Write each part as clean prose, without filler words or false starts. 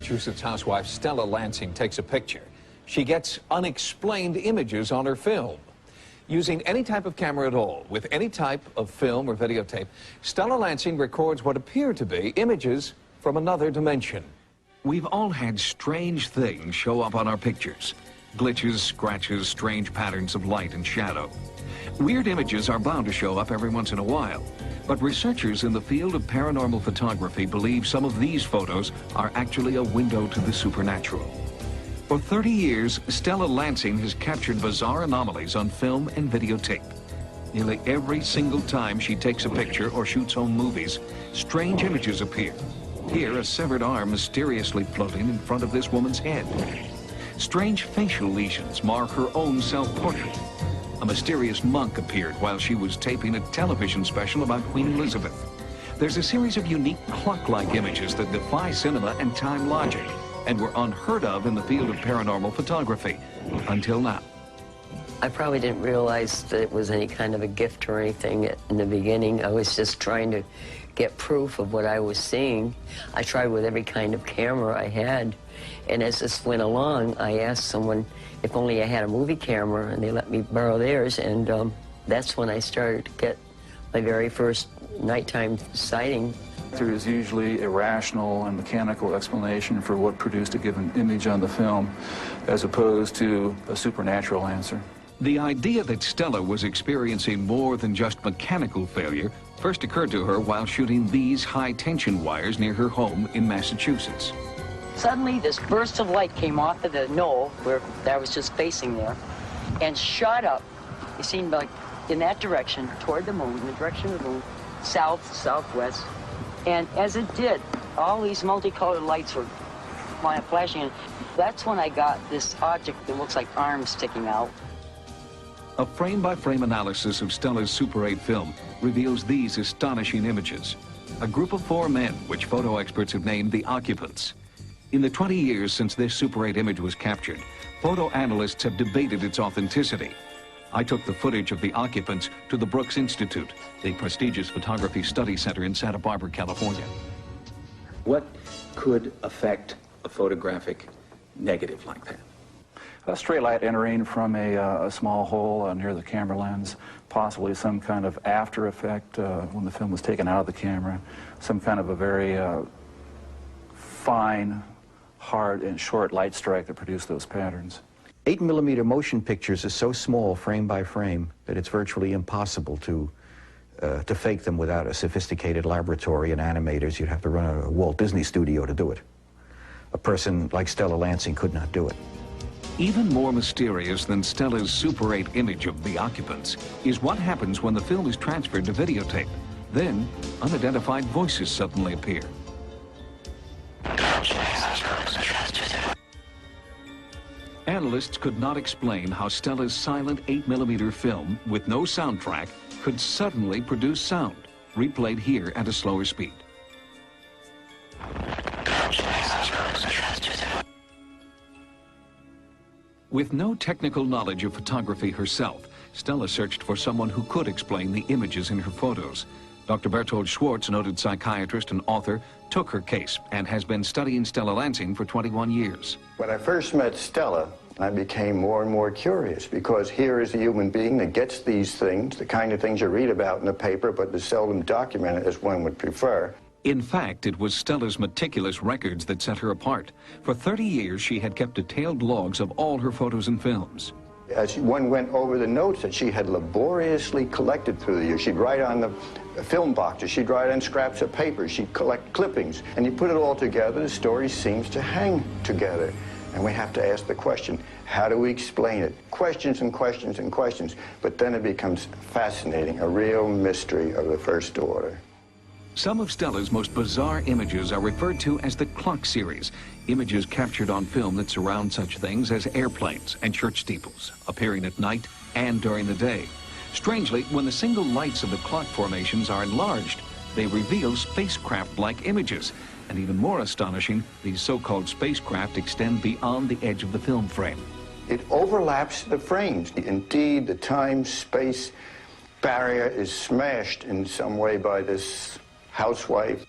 Massachusetts housewife Stella Lansing takes a picture. She gets unexplained images on her film. Using any type of camera at all, with any type of film or videotape, Stella Lansing records what appear to be images from another dimension. We've all had strange things show up on our pictures. Glitches, scratches, strange patterns of light and shadow. Weird images are bound to show up every once in a while. But researchers in the field of paranormal photography believe some of these photos are actually a window to the supernatural. For 30 years, Stella Lansing has captured bizarre anomalies on film and videotape. Nearly every single time she takes a picture or shoots home movies, strange images appear. Here, a severed arm mysteriously floating in front of this woman's head. Strange facial lesions mark her own self-portrait. A mysterious monk appeared while she was taping a television special about Queen Elizabeth. There's a series of unique clock-like images that defy cinema and time logic and were unheard of in the field of paranormal photography until now. I probably didn't realize that it was any kind of a gift or anything in the beginning. I was just trying to get proof of what I was seeing. I tried with every kind of camera I had, and as this went along, I asked someone if only I had a movie camera, and they let me borrow theirs, and that's when I started to get my very first nighttime sighting. There is usually a rational and mechanical explanation for what produced a given image on the film, as opposed to a supernatural answer. The idea that Stella was experiencing more than just mechanical failure first occurred to her while shooting these high-tension wires near her home in Massachusetts. Suddenly, this burst of light came off of the knoll where I was just facing there and shot up. It seemed like in that direction, toward the moon, in the direction of the moon, south, southwest. And as it did, all these multicolored lights were flashing. And that's when I got this object that looks like arms sticking out. A frame-by-frame analysis of Stella's Super 8 film reveals these astonishing images. A group of 4 men, which photo experts have named the occupants. In the 20 years since this Super 8 image was captured, photo analysts have debated its authenticity. I took the footage of the occupants to the Brooks Institute, the prestigious photography study center in Santa Barbara, California. What could affect a photographic negative like that? A stray light entering from a small hole near the camera lens, possibly some kind of after effect when the film was taken out of the camera, some kind of a very fine, hard, and short light strike that produced those patterns. 8mm motion pictures are so small, frame by frame, that it's virtually impossible to fake them without a sophisticated laboratory and animators. You'd have to run a Walt Disney studio to do it. A person like Stella Lansing could not do it. Even more mysterious than Stella's Super 8 image of the occupants is what happens when the film is transferred to videotape. Then, unidentified voices suddenly appear. Analysts could not explain how Stella's silent 8mm film with no soundtrack could suddenly produce sound, replayed here at a slower speed. With no technical knowledge of photography herself, Stella searched for someone who could explain the images in her photos. Dr. Bertold Schwartz, noted psychiatrist and author, took her case and has been studying Stella Lansing for 21 years. When I first met Stella, I became more and more curious, because here is a human being that gets these things, the kind of things you read about in the paper, but is seldom documented as one would prefer. In fact, it was Stella's meticulous records that set her apart. For 30 years, she had kept detailed logs of all her photos and films. As one went over the notes that she had laboriously collected through the years, she'd write on the film boxes, she'd write on scraps of paper, she'd collect clippings, and you put it all together, the story seems to hang together. And we have to ask the question, how do we explain it? Questions and questions and questions, but then it becomes fascinating, a real mystery of the first order. Some of Stella's most bizarre images are referred to as the clock series, images captured on film that surround such things as airplanes and church steeples, appearing at night and during the day. Strangely, when the single lights of the clock formations are enlarged, they reveal spacecraft-like images. And even more astonishing, these so-called spacecraft extend beyond the edge of the film frame. It overlaps the frames. Indeed, the time-space barrier is smashed in some way by this housewife.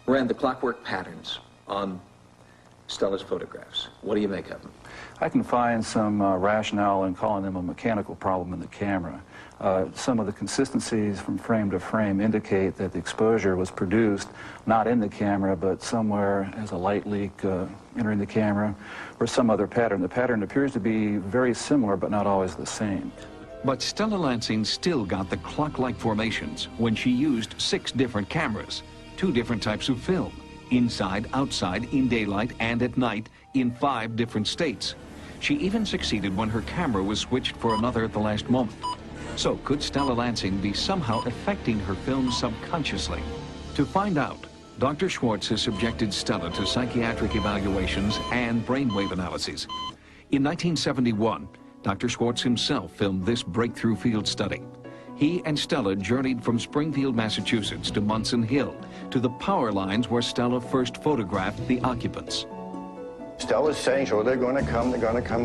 Ran the clockwork patterns on Stella's photographs. What do you make of them? I can find some rationale in calling them a mechanical problem in the camera. Some of the consistencies from frame to frame indicate that the exposure was produced not in the camera, but somewhere as a light leak entering the camera, or some other pattern. The pattern appears to be very similar, but not always the same. But Stella Lansing still got the clock-like formations when she used 6 different cameras, 2 different types of film, inside, outside, in daylight, and at night, in 5 different states. She even succeeded when her camera was switched for another at the last moment. So could Stella Lansing be somehow affecting her film subconsciously? To find out, Dr. Schwartz has subjected Stella to psychiatric evaluations and brainwave analyses. In 1971, Dr. Schwartz himself filmed this breakthrough field study. He and Stella journeyed from Springfield, Massachusetts to Munson Hill, to the power lines where Stella first photographed the occupants. Stella's saying, oh, they're going to come,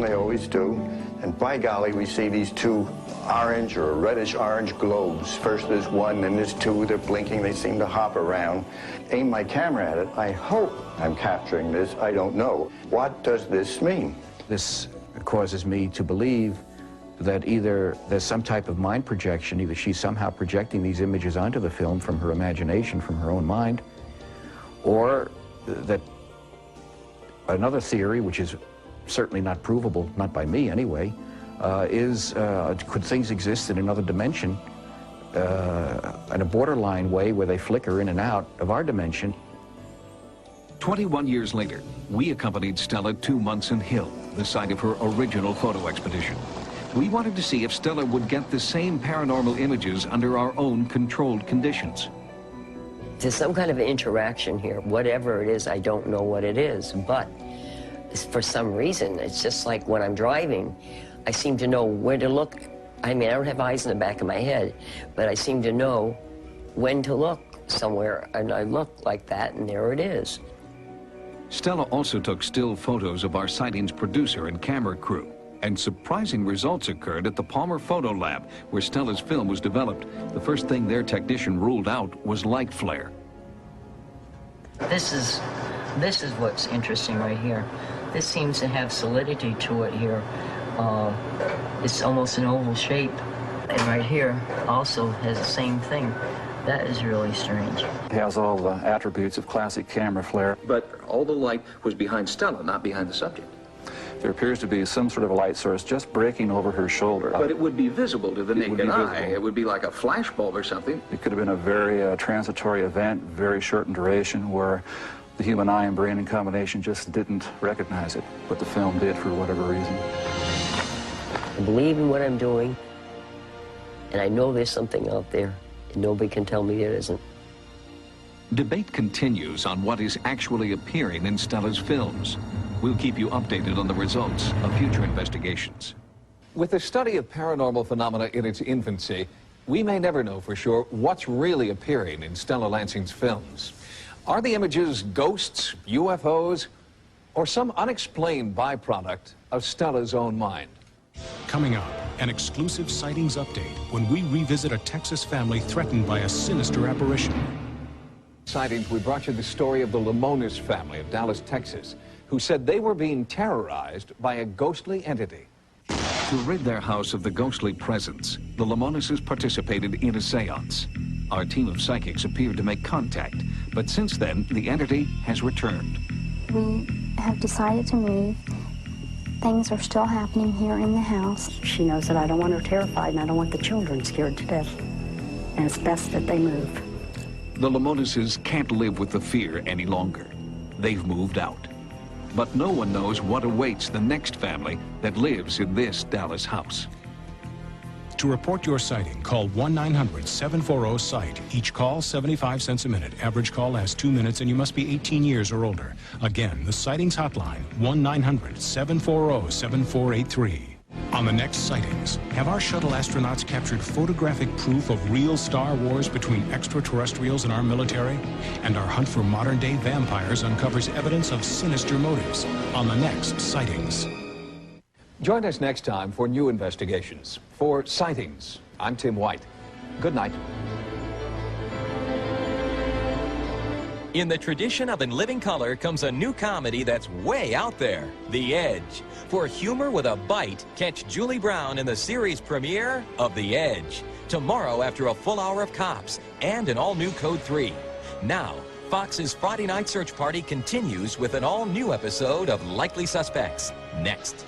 they always do. And by golly, we see these 2 orange or reddish-orange globes. First there's 1, then there's 2, they're blinking, they seem to hop around. Aim my camera at it, I hope I'm capturing this, I don't know. What does this mean? This causes me to believe that either there's some type of mind projection, either she's somehow projecting these images onto the film from her imagination, from her own mind, or that another theory, which is certainly not provable, not by me anyway, could things exist in another dimension, in a borderline way where they flicker in and out of our dimension? 21 years later, we accompanied Stella to Munson Hill, the site of her original photo expedition. We wanted to see if Stella would get the same paranormal images under our own controlled conditions. There's some kind of interaction here. Whatever it is, I don't know what it is, but for some reason, it's just like when I'm driving, I seem to know where to look. I mean, I don't have eyes in the back of my head, but I seem to know when to look somewhere, and I look like that, and there it is. Stella also took still photos of our sightings producer and camera crew, and surprising results occurred at the Palmer Photo Lab, where Stella's film was developed. The first thing their technician ruled out was light flare. This is what's interesting right here. This seems to have solidity to it here. It's almost an oval shape. And right here also has the same thing. That is really strange. It has all the attributes of classic camera flare. But all the light was behind Stella, not behind the subject. There appears to be some sort of light source just breaking over her shoulder. But it would be visible to the naked eye. It would be like a flashbulb or something. It could have been a very transitory event, very short in duration, where the human eye and brain in combination just didn't recognize it, but the film did for whatever reason. I believe in what I'm doing, and I know there's something out there, and nobody can tell me there isn't. Debate continues on what is actually appearing in Stella's films. We'll keep you updated on the results of future investigations. With the study of paranormal phenomena in its infancy, we may never know for sure what's really appearing in Stella Lansing's films. Are the images ghosts, UFOs, or some unexplained byproduct of Stella's own mind? Coming up, an exclusive sightings update when we revisit a Texas family threatened by a sinister apparition. Sightings, we brought you the story of the Lamonis family of Dallas, Texas, who said they were being terrorized by a ghostly entity. To rid their house of the ghostly presence, the Lamonises participated in a seance. Our team of psychics appeared to make contact, but since then, the entity has returned. We have decided to move. Things are still happening here in the house. She knows that I don't want her terrified, and I don't want the children scared to death. And it's best that they move. The Lamonises can't live with the fear any longer. They've moved out. But no one knows what awaits the next family that lives in this Dallas house. To report your sighting, call 1-900-740-SIGHT. Each call, 75 cents a minute. Average call lasts 2 minutes, and you must be 18 years or older. Again, the Sightings Hotline, 1-900-740-7483. On the next Sightings, have our shuttle astronauts captured photographic proof of real Star Wars between extraterrestrials and our military? And our hunt for modern-day vampires uncovers evidence of sinister motives. On the next Sightings. Join us next time for new investigations. For Sightings, I'm Tim White. Good night. In the tradition of In Living Color comes a new comedy that's way out there, The Edge. For humor with a bite, catch Julie Brown in the series premiere of The Edge. Tomorrow after a full hour of Cops and an all-new Code 3. Now, Fox's Friday Night Search Party continues with an all-new episode of Likely Suspects. Next.